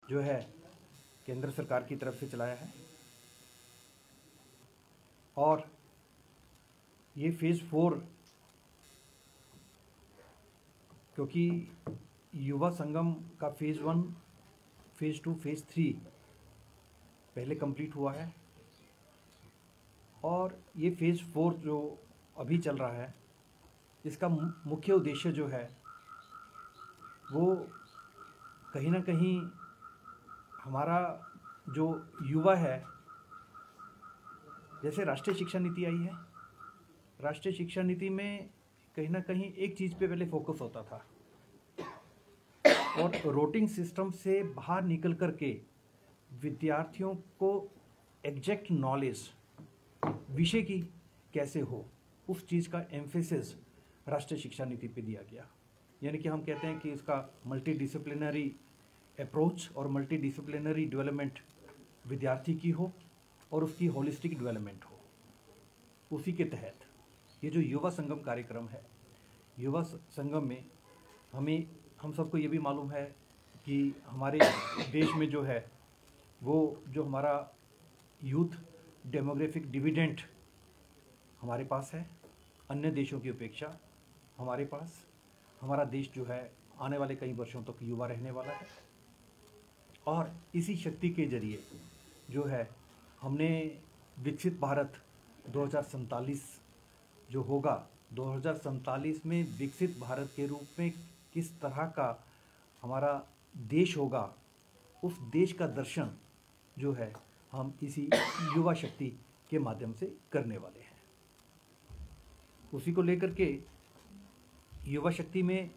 जो है केंद्र सरकार की तरफ से चलाया है। और ये फेज़ 4, क्योंकि युवा संगम का फेज़ 1, फेज़ 2, फेज़ 3 पहले कंप्लीट हुआ है, और ये फेज़ 4 जो अभी चल रहा है, इसका मुख्य उद्देश्य जो है वो कहीं ना कहीं हमारा जो युवा है, जैसे राष्ट्रीय शिक्षा नीति आई है, राष्ट्रीय शिक्षा नीति में कहीं ना कहीं एक चीज़ पे पहले फोकस होता था, और रोटिंग सिस्टम से बाहर निकल कर के विद्यार्थियों को एग्जैक्ट नॉलेज विषय की कैसे हो, उस चीज़ का एम्फेसिस राष्ट्रीय शिक्षा नीति पे दिया गया। यानी कि हम कहते हैं कि इसका मल्टी डिसिप्लिनरी अप्रोच और मल्टी डिसिप्लिनरी डेवलपमेंट विद्यार्थी की हो और उसकी होलिस्टिक डेवलपमेंट हो। उसी के तहत ये जो युवा संगम कार्यक्रम है, युवा संगम में हम सबको ये भी मालूम है कि हमारे देश में जो है वो जो हमारा यूथ डेमोग्राफिक डिविडेंड हमारे पास है, अन्य देशों की अपेक्षा हमारा देश जो है आने वाले कई वर्षों तक युवा रहने वाला है। और इसी शक्ति के जरिए जो है हमने विकसित भारत 2047 जो होगा, 2047 में विकसित भारत के रूप में किस तरह का हमारा देश होगा, उस देश का दर्शन जो है हम इसी युवा शक्ति के माध्यम से करने वाले हैं। उसी को लेकर के युवा शक्ति में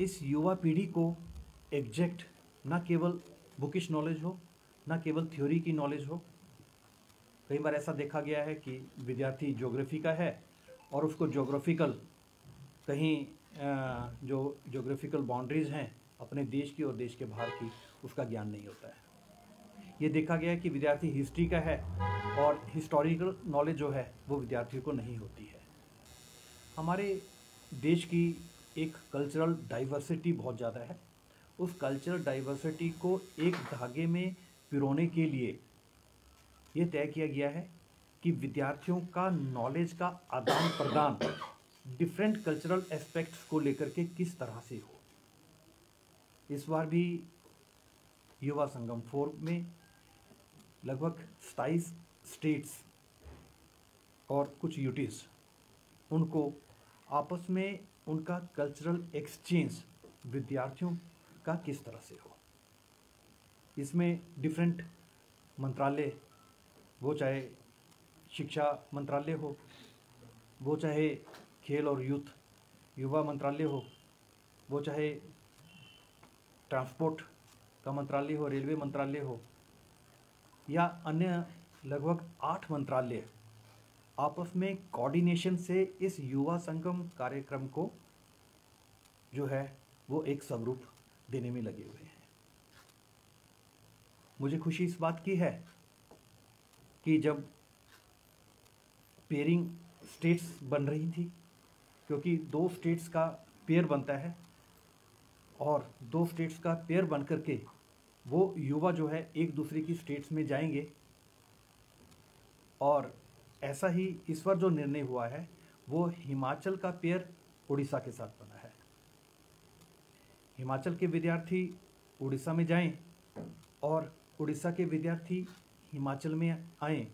इस युवा पीढ़ी को एग्जैक्ट ना केवल बुकिश नॉलेज हो, ना केवल थ्योरी की नॉलेज हो। कई बार ऐसा देखा गया है कि विद्यार्थी ज्योग्राफी का है और उसको ज्योग्राफिकल कहीं जो ज्योग्राफिकल बाउंड्रीज़ हैं अपने देश की और देश के बाहर की, उसका ज्ञान नहीं होता है। ये देखा गया है कि विद्यार्थी हिस्ट्री का है और हिस्टोरिकल नॉलेज जो है वो विद्यार्थियों को नहीं होती है। हमारे देश की एक कल्चरल डाइवर्सिटी बहुत ज़्यादा है। उस कल्चरल डाइवर्सिटी को एक धागे में पिरोने के लिए ये तय किया गया है कि विद्यार्थियों का नॉलेज का आदान प्रदान डिफरेंट कल्चरल एस्पेक्ट्स को लेकर के किस तरह से हो। इस बार भी युवा संगम 4 में लगभग 27 स्टेट्स और कुछ यूटीज़, उनको आपस में उनका कल्चरल एक्सचेंज विद्यार्थियों का किस तरह से हो। इसमें डिफरेंट मंत्रालय, वो चाहे शिक्षा मंत्रालय हो, वो चाहे खेल और युवा मंत्रालय हो, वो चाहे ट्रांसपोर्ट का मंत्रालय हो, रेलवे मंत्रालय हो, या अन्य लगभग 8 मंत्रालय आपस में कोऑर्डिनेशन से इस युवा संगम कार्यक्रम को जो है वो एक स्वरूप देने में लगे हुए हैं। मुझे खुशी इस बात की है कि जब पेयरिंग स्टेट्स बन रही थी, क्योंकि 2 स्टेट्स का पेयर बनता है और 2 स्टेट्स का पेयर बन करके वो युवा जो है एक दूसरे की स्टेट्स में जाएंगे, और ऐसा ही इस बार जो निर्णय हुआ है वो हिमाचल का पेयर उड़ीसा के साथ बना है। हिमाचल के विद्यार्थी उड़ीसा में जाएं और उड़ीसा के विद्यार्थी हिमाचल में आएं,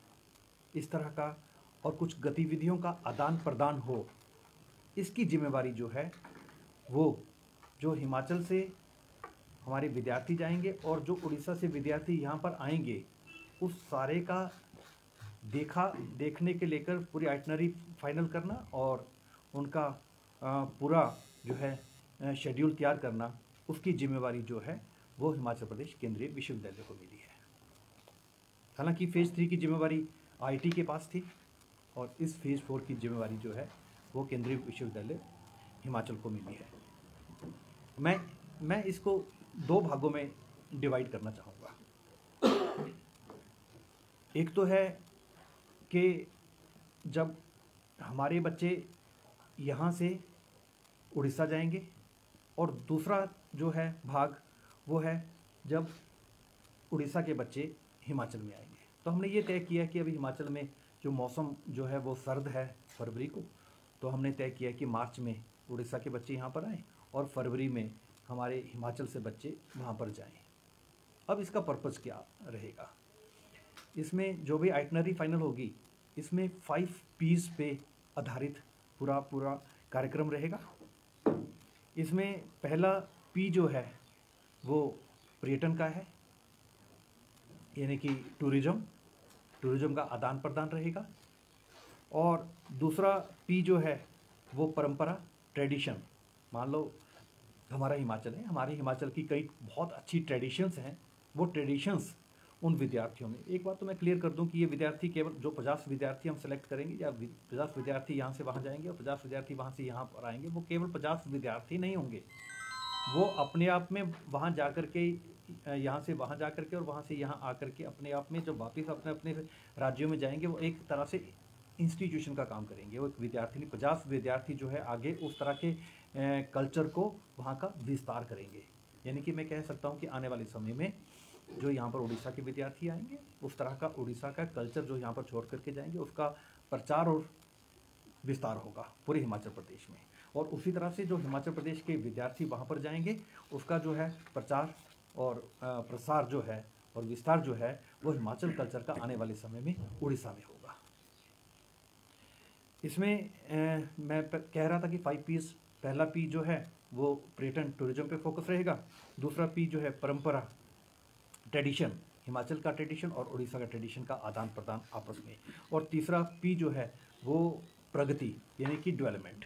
इस तरह का और कुछ गतिविधियों का आदान प्रदान हो। इसकी जिम्मेवारी जो है वो जो हिमाचल से हमारे विद्यार्थी जाएंगे और जो उड़ीसा से विद्यार्थी यहाँ पर आएंगे, उस सारे का देखने के लेकर पूरी आइटनरी फाइनल करना और उनका पूरा जो है शेड्यूल तैयार करना, उसकी जिम्मेवारी जो है वो हिमाचल प्रदेश केंद्रीय विश्वविद्यालय को मिली है। हालांकि फेज़ 3 की जिम्मेवारी आईआईटी के पास थी और इस फेज़ 4 की जिम्मेवारी जो है वो केंद्रीय विश्वविद्यालय हिमाचल को मिली है। मैं इसको 2 भागों में डिवाइड करना चाहूँगा। एक तो है कि जब हमारे बच्चे यहाँ से उड़ीसा जाएंगे, और दूसरा जो है भाग वो है जब उड़ीसा के बच्चे हिमाचल में आएंगे। तो हमने ये तय किया कि अभी हिमाचल में जो मौसम जो है वो सर्द है फरवरी को, तो हमने तय किया कि मार्च में उड़ीसा के बच्चे यहाँ पर आएँ और फरवरी में हमारे हिमाचल से बच्चे वहाँ पर जाएं। अब इसका पर्पज़ क्या रहेगा? इसमें जो भी आइटनरी फाइनल होगी, इसमें 5 P's पे आधारित पूरा कार्यक्रम रहेगा। इसमें पहला P जो है वो पर्यटन का है, यानी कि टूरिज़्म का आदान प्रदान रहेगा। और दूसरा P जो है वो परंपरा, ट्रेडिशन। मान लो हमारा हिमाचल है, हमारे हिमाचल की कई बहुत अच्छी ट्रेडिशंस हैं, वो ट्रेडिशंस उन विद्यार्थियों में। एक बात तो मैं क्लियर कर दूं कि ये विद्यार्थी केवल जो 50 विद्यार्थी हम सेलेक्ट करेंगे या 50 विद्यार्थी यहाँ से वहाँ जाएंगे और 50 विद्यार्थी वहाँ से यहाँ पर आएंगे, वो केवल 50 विद्यार्थी नहीं होंगे। वो अपने आप में वहाँ जा कर के, यहाँ से वहाँ जा कर के और वहाँ से यहाँ आकर के अपने आप में जब वापस अपने अपने राज्यों में जाएंगे, वो एक तरह से इंस्टीट्यूशन का काम करेंगे। वो एक विद्यार्थी नहीं, 50 विद्यार्थी जो है आगे उस तरह के कल्चर को वहाँ का विस्तार करेंगे। यानी कि मैं कह सकता हूँ कि आने वाले समय में जो यहाँ पर उड़ीसा के विद्यार्थी आएंगे, उस तरह का उड़ीसा का कल्चर जो यहाँ पर छोड़ करके जाएंगे, उसका प्रचार और विस्तार होगा पूरे हिमाचल प्रदेश में। और उसी तरह से जो हिमाचल प्रदेश के विद्यार्थी वहाँ पर जाएंगे, उसका जो है प्रचार और प्रसार जो है और विस्तार जो है वो हिमाचल कल्चर का आने वाले समय में उड़ीसा में होगा। इसमें मैं कह रहा था कि 5 P's, पहला P जो है वो पर्यटन, टूरिज्म पे फोकस रहेगा। दूसरा P जो है परंपरा, ट्रेडिशन, हिमाचल का ट्रेडिशन और उड़ीसा का ट्रेडिशन का आदान प्रदान आपस में। और तीसरा P जो है वो प्रगति, यानी कि डेवलपमेंट।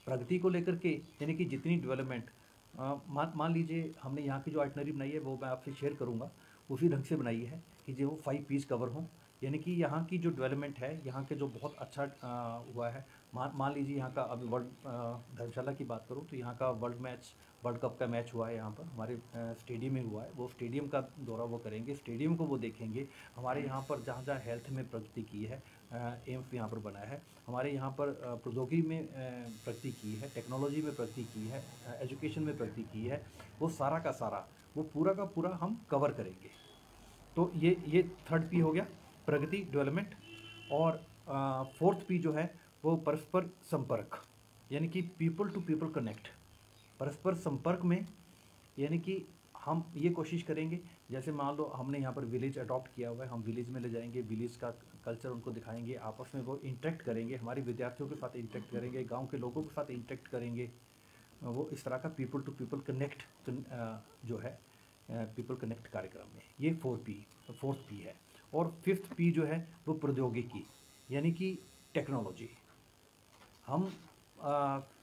प्रगति को लेकर के, यानी कि जितनी डेवलपमेंट, मान लीजिए हमने यहाँ की जो आइटनरी बनाई है वो मैं आपसे शेयर करूँगा, उसी ढंग से बनाई है कि जो 5 P's कवर हों। यानी कि यहाँ की जो डेवलपमेंट है, यहाँ के जो बहुत अच्छा हुआ है, मान लीजिए यहाँ का अभी वर्ल्ड धर्मशाला की बात करूँ तो यहाँ का वर्ल्ड कप का मैच हुआ है, यहाँ पर हमारे स्टेडियम में हुआ है। वो स्टेडियम का दौरा वो करेंगे, स्टेडियम को वो देखेंगे। हमारे यहाँ पर जहाँ जहाँ हेल्थ में प्रगति की है, एम्स यहाँ पर बना है, हमारे यहाँ पर प्रौद्योगिकी में प्रगति की है, टेक्नोलॉजी में प्रगति की है, एजुकेशन में प्रगति की है, वो सारा का सारा, वो पूरा का पूरा हम कवर करेंगे। तो ये 3rd P हो गया, प्रगति, डेवलपमेंट। और 4th P जो है वो परस्पर संपर्क, यानी कि पीपल टू पीपल कनेक्ट। परस्पर संपर्क में यानी कि हम ये कोशिश करेंगे, जैसे मान लो हमने यहाँ पर विलेज अडॉप्ट किया हुआ है, हम विलेज में ले जाएंगे, विलेज का कल्चर उनको दिखाएंगे, आपस में वो इंटरेक्ट करेंगे, हमारे विद्यार्थियों के साथ इंटरेक्ट करेंगे, गांव के लोगों के साथ इंटरेक्ट करेंगे। वो इस तरह का पीपल टू पीपल कनेक्ट जो है पीपल कनेक्ट कार्यक्रम में, ये 4th P है। और 5th P जो है वो प्रौद्योगिकी, यानी कि टेक्नोलॉजी। हम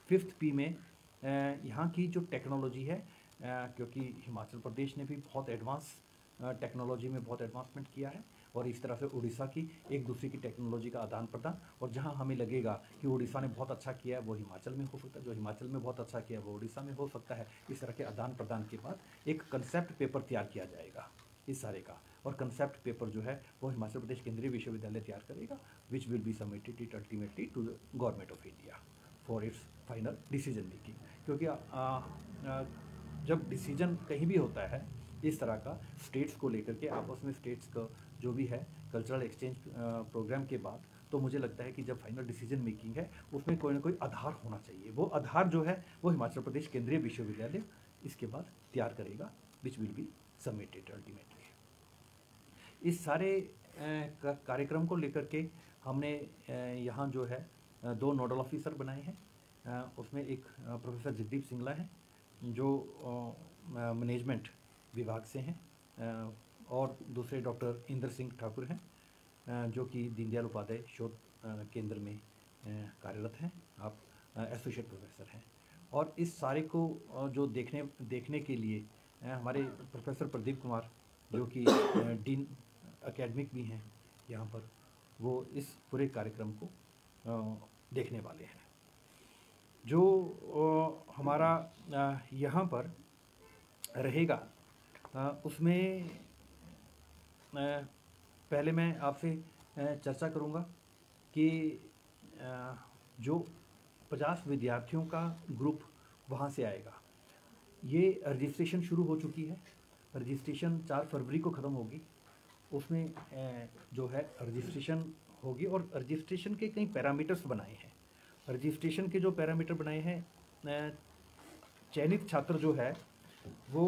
5th P में यहाँ की जो टेक्नोलॉजी है, क्योंकि हिमाचल प्रदेश ने भी बहुत एडवांस टेक्नोलॉजी में बहुत एडवांसमेंट किया है, और इस तरह से उड़ीसा की एक दूसरे की टेक्नोलॉजी का आदान प्रदान। और जहाँ हमें लगेगा कि उड़ीसा ने बहुत अच्छा किया है वो हिमाचल में हो सकता है, जो हिमाचल में बहुत अच्छा किया है वो उड़ीसा में हो सकता है। इस तरह के आदान प्रदान के बाद एक कंसेप्ट पेपर तैयार किया जाएगा इस सारे का, और कंसेप्ट पेपर जो है वो हिमाचल प्रदेश केंद्रीय विश्वविद्यालय तैयार करेगा, which will be submitted it ultimately to the government of India for its final decision making. क्योंकि जब डिसीजन कहीं भी होता है इस तरह का स्टेट्स को लेकर के, आपस में स्टेट्स का जो भी है कल्चरल एक्सचेंज प्रोग्राम के बाद, तो मुझे लगता है कि जब फाइनल डिसीजन मेकिंग है उसमें कोई ना कोई आधार होना चाहिए। वो आधार जो है वो हिमाचल प्रदेश केंद्रीय विश्वविद्यालय इसके बाद तैयार करेगा, which will be submitted ultimately. इस सारे कार्यक्रम को लेकर के हमने यहाँ जो है 2 नोडल ऑफिसर बनाए हैं। उसमें एक प्रोफेसर जगदीप सिंगला हैं जो मैनेजमेंट विभाग से हैं, और दूसरे डॉक्टर इंद्र सिंह ठाकुर हैं जो कि दीनदयाल उपाध्याय शोध केंद्र में कार्यरत हैं, आप एसोसिएट प्रोफेसर हैं। और इस सारे को जो देखने के लिए हमारे प्रोफेसर प्रदीप कुमार जो कि डीन एकेडमिक भी हैं यहाँ पर, वो इस पूरे कार्यक्रम को देखने वाले हैं। जो हमारा यहाँ पर रहेगा उसमें पहले मैं आपसे चर्चा करूँगा कि जो 50 विद्यार्थियों का ग्रुप वहाँ से आएगा, ये रजिस्ट्रेशन शुरू हो चुकी है। रजिस्ट्रेशन 4 फरवरी को ख़त्म होगी। उसमें जो है रजिस्ट्रेशन होगी और रजिस्ट्रेशन के कई पैरामीटर्स बनाए हैं। रजिस्ट्रेशन के जो पैरामीटर बनाए हैं, चयनित छात्र जो है वो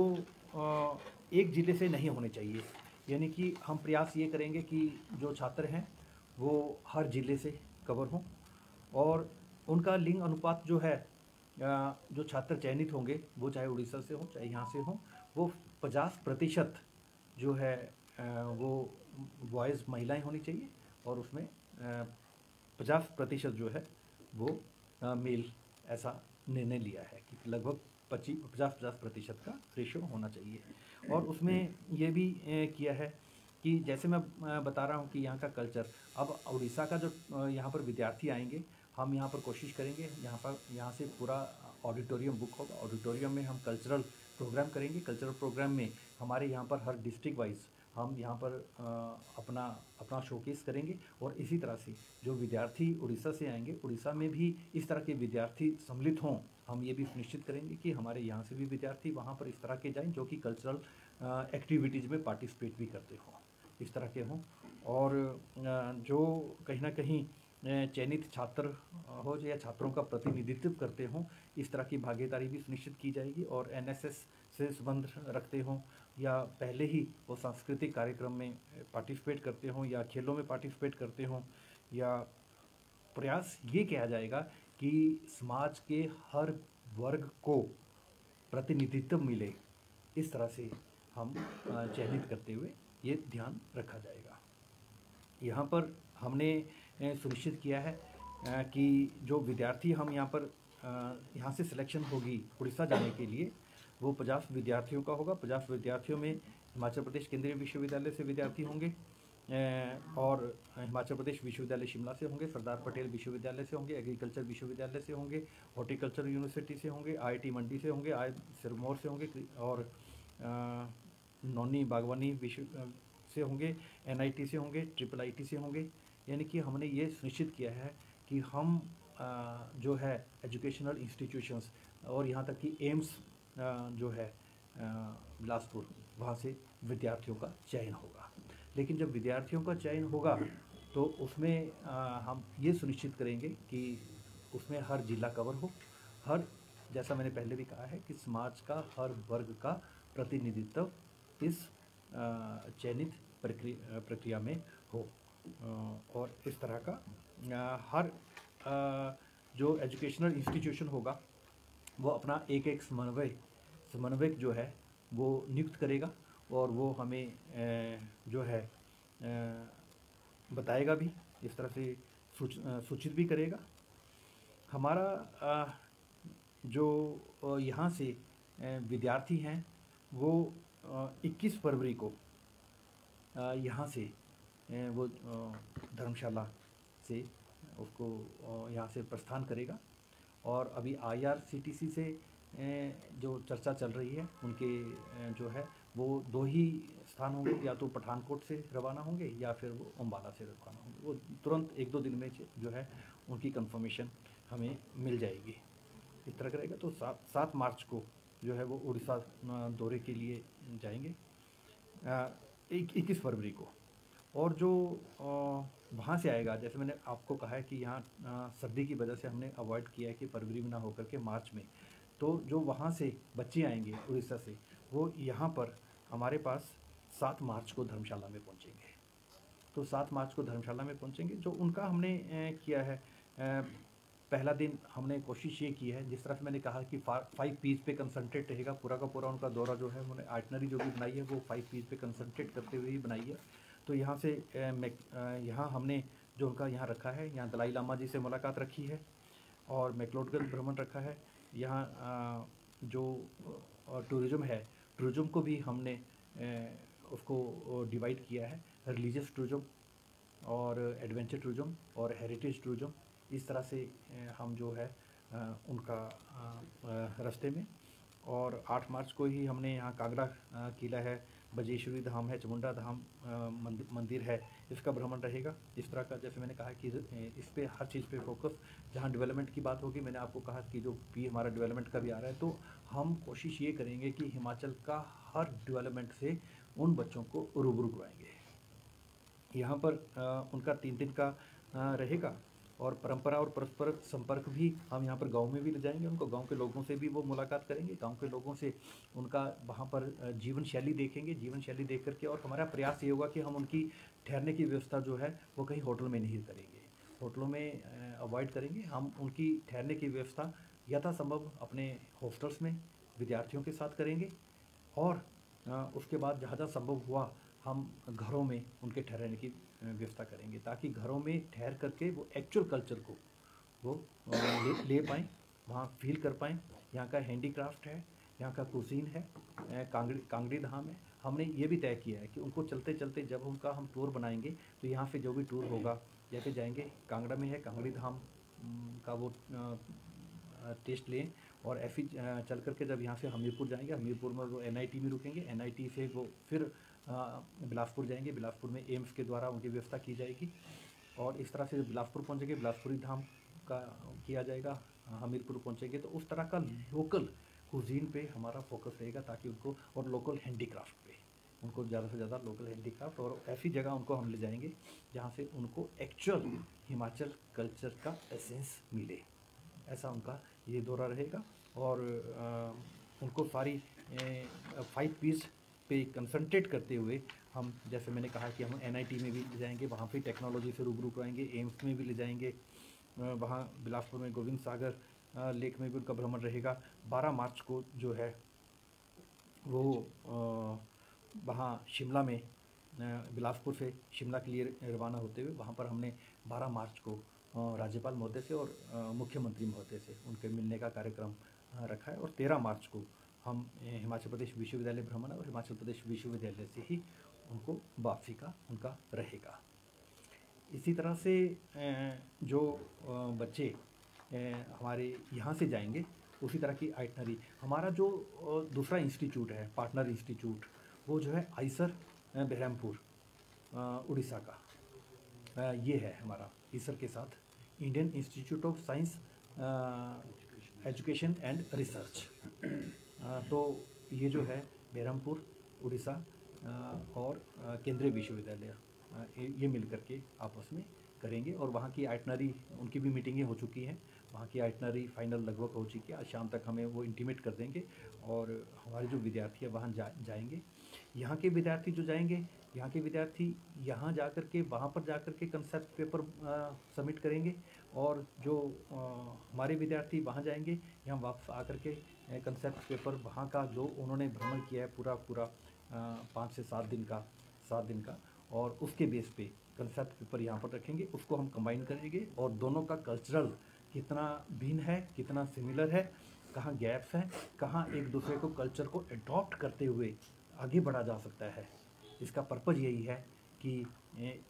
एक ज़िले से नहीं होने चाहिए। यानी कि हम प्रयास ये करेंगे कि जो छात्र हैं वो हर ज़िले से कवर हों और उनका लिंग अनुपात जो है, जो छात्र चयनित होंगे वो चाहे उड़ीसा से हो चाहे यहाँ से हो, वो 50% जो है वो बॉयज़ महिलाएं होनी चाहिए और उसमें 50% जो है वो मेल, ऐसा निर्णय लिया है कि लगभग 50-50% का रेशियो होना चाहिए। और उसमें ये भी किया है कि जैसे मैं बता रहा हूँ कि यहाँ का कल्चर, अब उड़ीसा का जो यहाँ पर विद्यार्थी आएंगे, हम यहाँ पर कोशिश करेंगे, यहाँ से पूरा ऑडिटोरियम बुक होगा। ऑडिटोरियम में हम कल्चरल प्रोग्राम करेंगे। कल्चरल प्रोग्राम में हमारे यहाँ पर हर डिस्ट्रिक्ट वाइज हम यहाँ पर अपना शोकेस करेंगे और इसी तरह से जो विद्यार्थी उड़ीसा से आएंगे, उड़ीसा में भी इस तरह के विद्यार्थी सम्मिलित हों। हम ये भी सुनिश्चित करेंगे कि हमारे यहाँ से भी विद्यार्थी वहाँ पर इस तरह के जाएं जो कि कल्चरल एक्टिविटीज़ में पार्टिसिपेट भी करते हों, इस तरह के हों। और जो कहीं ना कहीं चयनित छात्र हो या छात्रों का प्रतिनिधित्व करते हों, इस तरह की भागीदारी भी सुनिश्चित की जाएगी। और एनएसएस से संबंध रखते हों या पहले ही वो सांस्कृतिक कार्यक्रम में पार्टिसिपेट करते हों या खेलों में पार्टिसिपेट करते हों, या प्रयास ये किया जाएगा कि समाज के हर वर्ग को प्रतिनिधित्व मिले। इस तरह से हम चयनित करते हुए ये ध्यान रखा जाएगा। यहाँ पर हमने सुनिश्चित किया है कि जो विद्यार्थी हम यहाँ से सिलेक्शन होगी उड़ीसा जाने के लिए, वो 50 विद्यार्थियों का होगा। 50 विद्यार्थियों में हिमाचल प्रदेश केंद्रीय विश्वविद्यालय से विद्यार्थी होंगे और हिमाचल प्रदेश विश्वविद्यालय शिमला से होंगे, सरदार पटेल विश्वविद्यालय से होंगे, एग्रीकल्चर विश्वविद्यालय से होंगे, हॉर्टिकल्चर यूनिवर्सिटी से होंगे, आईआईटी मंडी से होंगे, सिरमौर से होंगे और नौनी बागवानी विश्व से होंगे, एनआईटी से होंगे, ट्रिपल आईटी से होंगे। यानी कि हमने ये सुनिश्चित किया है कि हम जो है एजुकेशनल इंस्टीट्यूशंस और यहाँ तक कि एम्स जो है बिलासपुर, वहाँ से विद्यार्थियों का चयन होगा। लेकिन जब विद्यार्थियों का चयन होगा तो उसमें हम ये सुनिश्चित करेंगे कि उसमें हर जिला कवर हो, जैसा मैंने पहले भी कहा है कि समाज का हर वर्ग का प्रतिनिधित्व इस चयनित प्रक्रिया में हो। और इस तरह का हर जो एजुकेशनल इंस्टीट्यूशन होगा वो अपना एक समन्वयक जो है वो नियुक्त करेगा और वो हमें जो है बताएगा भी, इस तरह से सूचित भी करेगा। हमारा जो यहाँ से विद्यार्थी हैं वो 21 फरवरी को यहाँ से वो धर्मशाला से उसको यहाँ से प्रस्थान करेगा। और अभी आईआरसीटीसी से जो चर्चा चल रही है उनके जो है वो 2 ही स्थान होंगे, या तो पठानकोट से रवाना होंगे या फिर वो अम्बाला से रवाना होंगे। वो तुरंत 1-2 दिन में जो है उनकी कंफर्मेशन हमें मिल जाएगी। इस तरह का रहेगा। तो 7 मार्च को जो है वो उड़ीसा दौरे के लिए जाएंगे 21 फरवरी को। और जो वहाँ से आएगा, जैसे मैंने आपको कहा है कि यहाँ सर्दी की वजह से हमने अवॉइड किया है कि फरवरी में ना होकर के मार्च में, तो जो वहाँ से बच्चे आएंगे उड़ीसा से वो यहाँ पर हमारे पास 7 मार्च को धर्मशाला में पहुँचेंगे। तो 7 मार्च को धर्मशाला में पहुँचेंगे। जो उनका हमने किया है, पहला दिन हमने कोशिश ये की है, जिस तरह से मैंने कहा कि 5 पीस पे कंसंट्रेट रहेगा पूरा का पूरा। उनका दौरा जो है उन्होंने आइटनरी जो भी बनाई है वो 5 पीस पे कंसंट्रेट करते हुए ही बनाई है। तो यहाँ से यहाँ हमने जो उनका यहाँ रखा है, यहाँ दलाई लामा जी से मुलाकात रखी है और मैक्लोडगंज भ्रमण रखा है। यहाँ जो टूरिज़्म है, टूरिज़्म को भी हमने उसको डिवाइड किया है, रिलीजियस टूरिज़्म और एडवेंचर टूरिज़्म और हेरिटेज टूरिज़्म। इस तरह से हम जो है उनका रास्ते में। और 8 मार्च को ही हमने यहाँ कांगड़ा किला है, बजेश्वरी धाम है, चामुंडा धाम मंदिर है, इसका भ्रमण रहेगा। इस तरह का, जैसे मैंने कहा कि इस पे हर चीज़ पे फोकस, जहाँ डेवलपमेंट की बात होगी, मैंने आपको कहा कि जो पी हमारा डेवलपमेंट का भी आ रहा है, तो हम कोशिश ये करेंगे कि हिमाचल का हर डेवलपमेंट से उन बच्चों को रूबरू करवाएंगे। यहाँ पर उनका 3 दिन का रहेगा, और परंपरा और परस्पर संपर्क भी हम यहाँ पर गांव में भी ले जाएंगे उनको। गांव के लोगों से भी वो मुलाकात करेंगे, गांव के लोगों से उनका वहाँ पर जीवन शैली देखेंगे। जीवन शैली देख करके, और हमारा प्रयास ये होगा कि हम उनकी ठहरने की व्यवस्था जो है वो कहीं होटल में नहीं करेंगे, होटलों में अवॉइड करेंगे। हम उनकी ठहरने की व्यवस्था यथासंभव अपने हॉस्टल्स में विद्यार्थियों के साथ करेंगे, और उसके बाद जहाँ जहाँ संभव हुआ हम घरों में उनके ठहरने की व्यवस्था करेंगे, ताकि घरों में ठहर करके वो एक्चुअल कल्चर को वो ले पाएँ, वहाँ फील कर पाएँ। यहाँ का हैंडीक्राफ्ट है, यहाँ का कुजीन है, कांगड़ी धाम है। हमने ये भी तय किया है कि उनको चलते चलते जब उनका हम टूर बनाएंगे, तो यहाँ से जो भी टूर होगा, जैसे जाएंगे कांगड़ा में है कांगड़ी धाम का वो टेस्ट लें, और ऐसे चल करके जब यहाँ से हमीरपुर जाएंगे, हमीरपुर में वो NIT में रुकेंगे, NIT से वो फिर बिलासपुर जाएंगे, बिलासपुर में एम्स के द्वारा उनकी व्यवस्था की जाएगी, और इस तरह से जब बिलासपुर पहुँचेंगे, बिलासपुरी धाम का किया जाएगा। हमीरपुर पहुँचेंगे तो उस तरह का लोकल कुजीन पे हमारा फोकस रहेगा, ताकि उनको, और लोकल हैंडीक्राफ्ट पे उनको ज़्यादा से ज़्यादा लोकल हैंडीक्राफ्ट, और ऐसी जगह उनको हम ले जाएंगे जहाँ से उनको एक्चुअल हिमाचल कल्चर का एसेंस मिले। ऐसा उनका ये दौरा रहेगा, और उनको सारी 5 Ps पे कंसंट्रेट करते हुए हम, जैसे मैंने कहा कि हम NIT में भी ले जाएंगे, वहाँ पे टेक्नोलॉजी से रूबरू कराएंगे, एम्स में भी ले जाएंगे, वहाँ बिलासपुर में गोविंद सागर लेक में भी उनका भ्रमण रहेगा। 12 मार्च को जो है वो वहाँ शिमला में, बिलासपुर से शिमला के लिए रवाना होते हुए, वहाँ पर हमने 12 मार्च को राज्यपाल महोदय से और मुख्यमंत्री महोदय से उनके मिलने का कार्यक्रम रखा है, और 13 मार्च को हम हिमाचल प्रदेश विश्वविद्यालय भ्रमण, और हिमाचल प्रदेश विश्वविद्यालय से ही उनको वापसी का उनका रहेगा। इसी तरह से जो बच्चे हमारे यहाँ से जाएंगे, उसी तरह की आइटनरी, हमारा जो दूसरा इंस्टीट्यूट है, पार्टनर इंस्टीट्यूट, वो जो है आइसर बहरमपुर उड़ीसा का, ये है हमारा आइसर के साथ Indian institute of science education and research. तो ये जो है बहरमपुर उड़ीसा और केंद्रीय विश्वविद्यालय, ये मिल करके आपस में करेंगे, और वहाँ की आइटनरी, उनकी भी मीटिंगें हो चुकी हैं, वहाँ की आइटनरी फाइनल लगभग हो चुकी है। आज शाम तक हमें वो इंटीमेट कर देंगे, और हमारे जो विद्यार्थी है वहाँ जाएंगे। यहाँ के विद्यार्थी जो जाएंगे, यहाँ के विद्यार्थी यहाँ जा कर के, वहाँ पर जा कर के कंसेप्ट पेपर सबमिट करेंगे, और जो हमारे विद्यार्थी वहाँ जाएंगे, यहाँ वापस आकर के कंसेप्ट पेपर वहाँ का जो उन्होंने भ्रमण किया है पूरा 5 से 7 दिन का, और उसके बेस पे कंसेप्ट पेपर यहाँ पर रखेंगे, उसको हम कंबाइन करेंगे, और दोनों का कल्चरल कितना भिन्न है, कितना सिमिलर है, कहाँ गैप्स हैं, कहाँ एक दूसरे को कल्चर को एडॉप्ट करते हुए आगे बढ़ा जा सकता है। इसका पर्पज़ यही है कि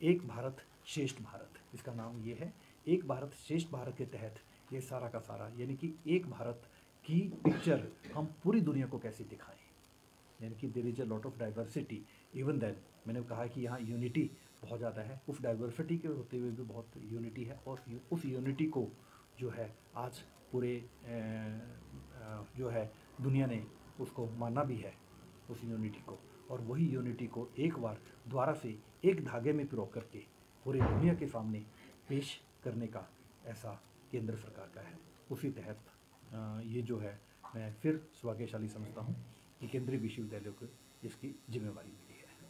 एक भारत श्रेष्ठ भारत, इसका नाम ये है। एक भारत श्रेष्ठ भारत के तहत ये सारा का सारा, यानी कि एक भारत की पिक्चर हम पूरी दुनिया को कैसे दिखाएं, यानी कि there is a lot of diversity, even then मैंने कहा कि यहाँ यूनिटी बहुत ज़्यादा है, उस डाइवर्सिटी के होते हुए भी बहुत यूनिटी है, और उस यूनिटी को जो है आज पूरे जो है दुनिया ने उसको माना भी है, उस यूनिटी को, और वही यूनिटी को एक बार दोबारा से एक धागे में पिरो करके पूरी दुनिया के सामने पेश करने का ऐसा केंद्र सरकार का है। उसी तहत ये जो है मैं फिर सौभाग्यशाली समझता हूँ कि केंद्रीय विश्वविद्यालयों को इसकी जिम्मेवारी